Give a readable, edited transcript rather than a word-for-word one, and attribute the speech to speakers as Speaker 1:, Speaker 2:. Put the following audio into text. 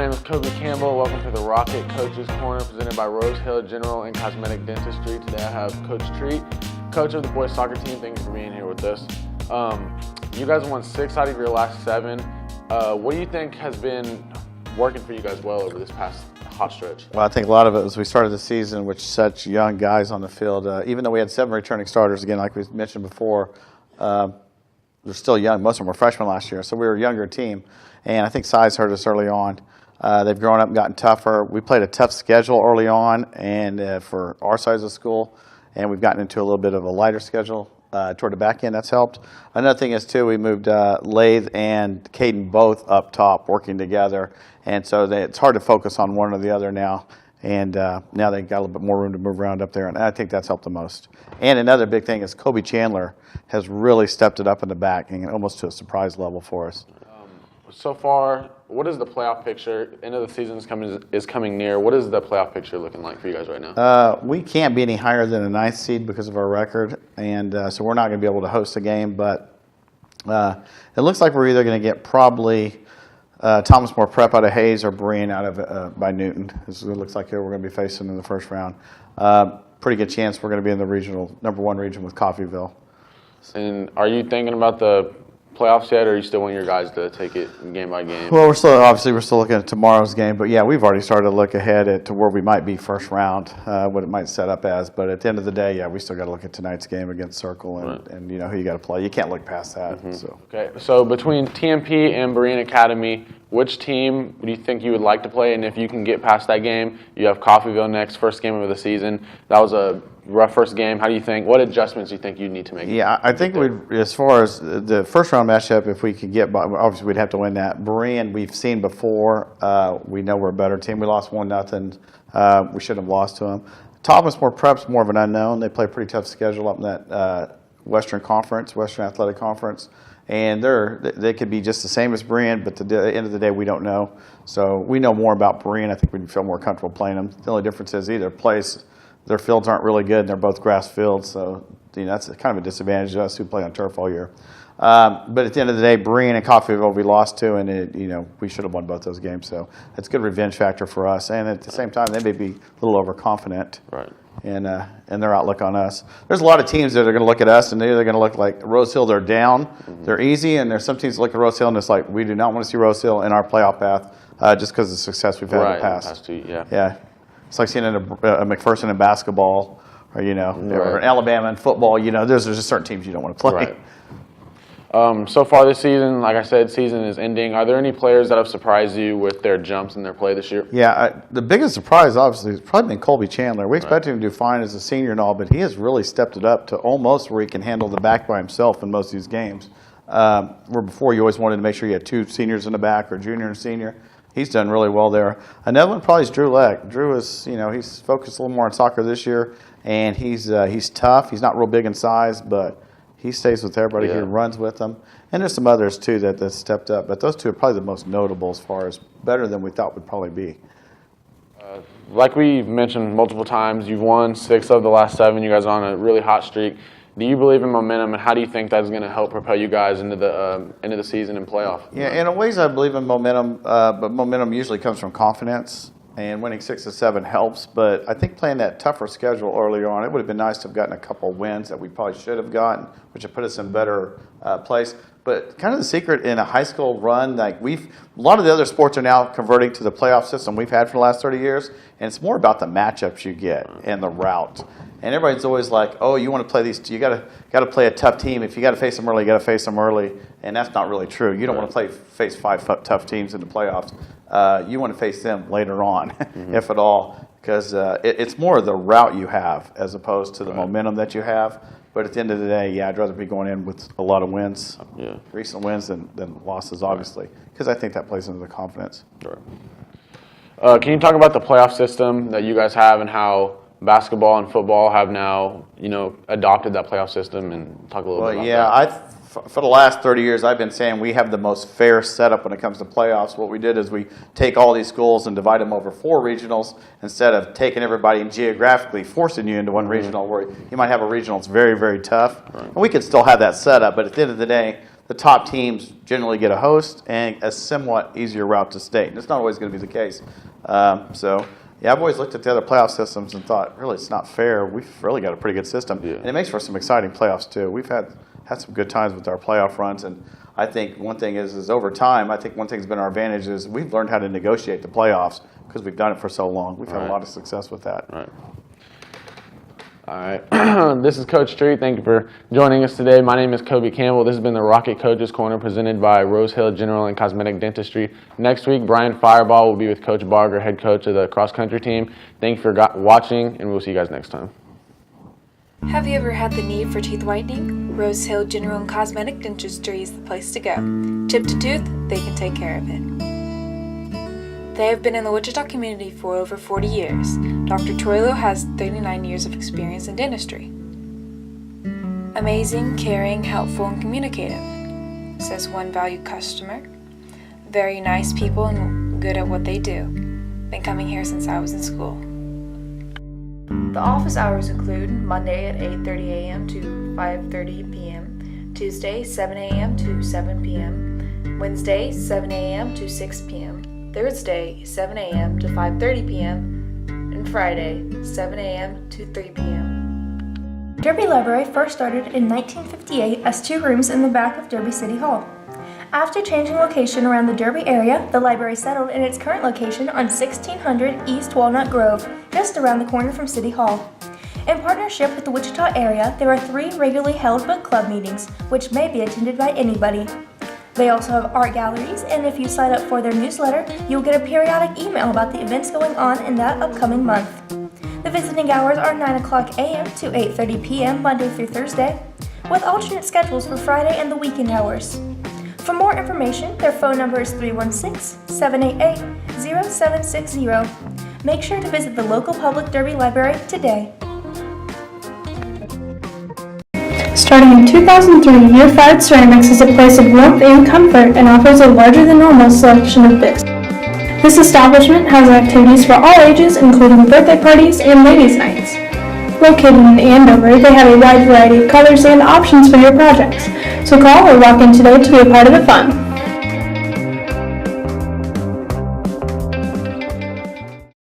Speaker 1: name is Koby Campbell. Welcome to the Rocket Coaches Corner presented by Rose Hill General and Cosmetic Dentistry. Today I have Coach Treat, coach of the boys soccer team. Thank you for being here with us. You guys won 6 out of your last 7. What do you think has been working for you guys well over this past hot stretch?
Speaker 2: Well, I think a lot of it was we started the season with such young guys on the field. Even though we had 7 returning starters, again, like we mentioned before, they're still young. Most of them were freshmen last year, so we were a younger team. And I think size hurt us early on. They've grown up and gotten tougher. We played a tough schedule early on, and for our size of school, and we've gotten into a little bit of a lighter schedule toward the back end. That's helped. Another thing is, too, we moved Lathe and Caden both up top working together, and so it's hard to focus on one or the other now. And now they've got a little bit more room to move around up there, and I think that's helped the most. And another big thing is Koby Chandler has really stepped it up in the back, and almost to a surprise level for us.
Speaker 1: So far, what is the playoff picture? End of the season is coming near. What is the playoff picture looking like for you guys right now?
Speaker 2: We can't be any higher than a 9th seed because of our record, and so we're not going to be able to host a game. But it looks like we're either going to get probably Thomas More Prep out of Hayes or Breen out of by Newton. This is what it looks like here we're going to be facing in the first round. Pretty good chance we're going to be in the regional #1 region with Coffeyville.
Speaker 1: And are you thinking about the playoffs yet, or you still want your guys to take it game by game?
Speaker 2: Well, we're still looking at tomorrow's game, but yeah, we've already started to look ahead to where we might be first round, what it might set up as. But at the end of the day, yeah, we still got to look at tonight's game against Circle and you know who you got to play. You can't look past that. So.
Speaker 1: Okay, so between TMP and Berean Academy, which team do you think you would like to play? And if you can get past that game, you have Coffeyville next, first game of the season. That was a rough first game. How do you think? What adjustments do you think you need to make?
Speaker 2: Yeah, I think as far as the first round matchup, if we could get by, obviously we'd have to win that. Berean, we've seen before. We know we're a better team. We lost 1-0. We shouldn't have lost to them. Thomas More Prep's more of an unknown. They play a pretty tough schedule up in that Western Athletic Conference. And they could be just the same as Berean, but at the end of the day, we don't know. So we know more about Berean. I think we'd feel more comfortable playing them. The only difference is their fields aren't really good, and they're both grass fields. So that's kind of a disadvantage to us who play on turf all year. But at the end of the day, Berean and Coffeyville we lost to, and we should have won both those games. So it's a good revenge factor for us. And at the same time, they may be a little overconfident.
Speaker 1: Right.
Speaker 2: And their outlook on us. There's a lot of teams that are going to look at us and they're going to look like Rose Hill. They're down, they're easy, and there's some teams that look at Rose Hill and it's like we do not want to see Rose Hill in our playoff path just because of the success we've had in the past. Yeah, it's like seeing a McPherson in basketball, or or in Alabama in football. There's just certain teams you don't want to play.
Speaker 1: Right. So far this season, like I said, season is ending. Are there any players that have surprised you with their jumps in their play this year?
Speaker 2: Yeah, the biggest surprise, obviously, has probably been Koby Chandler. We expected him to do fine as a senior and all, but he has really stepped it up to almost where he can handle the back by himself in most of these games. Where before you always wanted to make sure you had 2 seniors in the back, or junior and senior. He's done really well there. Another one probably is Drew Leck. Drew is, he's focused a little more on soccer this year, and he's tough. He's not real big in size, but he stays with everybody. He runs with them. And there's some others, too, that stepped up. But those 2 are probably the most notable as far as better than we thought would probably be.
Speaker 1: Like we've mentioned multiple times, you've won 6 of the last 7. You guys are on a really hot streak. Do you believe in momentum, and how do you think that's going to help propel you guys into the end of the season and playoff?
Speaker 2: Yeah, in a ways I believe in momentum, but momentum usually comes from confidence. And winning 6 of 7 helps, but I think playing that tougher schedule earlier on, it would have been nice to have gotten a couple wins that we probably should have gotten, which would put us in better place. But kind of the secret in a high school run, like a lot of the other sports are now converting to the playoff system we've had for the last 30 years, and it's more about the matchups you get and the route. And everybody's always like, oh, you want to play these, you got to play a tough team. If you got to face them early, you got to face them early, and that's not really true. You don't want to face 5 tough teams in the playoffs. You want to face them later on, if at all, because it's more of the route you have as opposed to the momentum that you have. But at the end of the day, I'd rather be going in with a lot of wins, recent wins, than losses, obviously, because I think that plays into the confidence.
Speaker 1: Sure. Can you talk about the playoff system that you guys have and how basketball and football have now, adopted that playoff system, and talk a little bit about that?
Speaker 2: For the last 30 years, I've been saying we have the most fair setup when it comes to playoffs. What we did is we take all these schools and divide them over 4 regionals instead of taking everybody and geographically forcing you into one regional where you might have a regional that's very, very tough. And we could still have that setup, but at the end of the day, the top teams generally get a host and a somewhat easier route to state. And it's not always going to be the case. Yeah, I've always looked at the other playoff systems and thought, really, it's not fair. We've really got a pretty good system.
Speaker 1: Yeah.
Speaker 2: And it makes for some exciting playoffs, too. We've had some good times with our playoff runs. And I think one thing is over time, I think one thing that's been our advantage is we've learned how to negotiate the playoffs because we've done it for so long. We've had a lot of success with that.
Speaker 1: Right. All right. This is Coach Treat. Thank you for joining us today. My name is Koby Campbell. This has been the Rocket Coaches Corner presented by Rose Hill General and Cosmetic Dentistry. Next week, Brian Fireball will be with Coach Barger, head coach of the cross-country team. Thank you for watching, and we'll see you guys next time.
Speaker 3: Have you ever had the need for teeth whitening? Rose Hill General and Cosmetic Dentistry is the place to go. Tip to tooth, they can take care of it. They have been in the Wichita community for over 40 years. Dr. Troilo has 39 years of experience in dentistry. Amazing, caring, helpful, and communicative, says one valued customer. Very nice people and good at what they do. Been coming here since I was in school. The office hours include Monday at 8:30 a.m. to 5:30 p.m., Tuesday 7 a.m. to 7 p.m., Wednesday 7 a.m. to 6 p.m., Thursday 7 a.m. to 5:30 p.m., and Friday 7 a.m. to 3 p.m.
Speaker 4: Derby Library first started in 1958 as 2 rooms in the back of Derby City Hall. After changing location around the Derby area, the library settled in its current location on 1600 East Walnut Grove, just around the corner from City Hall. In partnership with the Wichita area, there are 3 regularly held book club meetings, which may be attended by anybody. They also have art galleries, and if you sign up for their newsletter, you'll get a periodic email about the events going on in that upcoming month. The visiting hours are 9 o'clock a.m. to 8:30 p.m. Monday through Thursday, with alternate schedules for Friday and the weekend hours. For more information, their phone number is 316-788-0760. Make sure to visit the local public Derby Library today.
Speaker 5: Starting in 2003, Year 5 Ceramics is a place of warmth and comfort and offers a larger than normal selection of picks. This establishment has activities for all ages, including birthday parties and ladies' nights. Located in Andover, they have a wide variety of colors and options for your projects, so call or walk in today to be a part of the fun.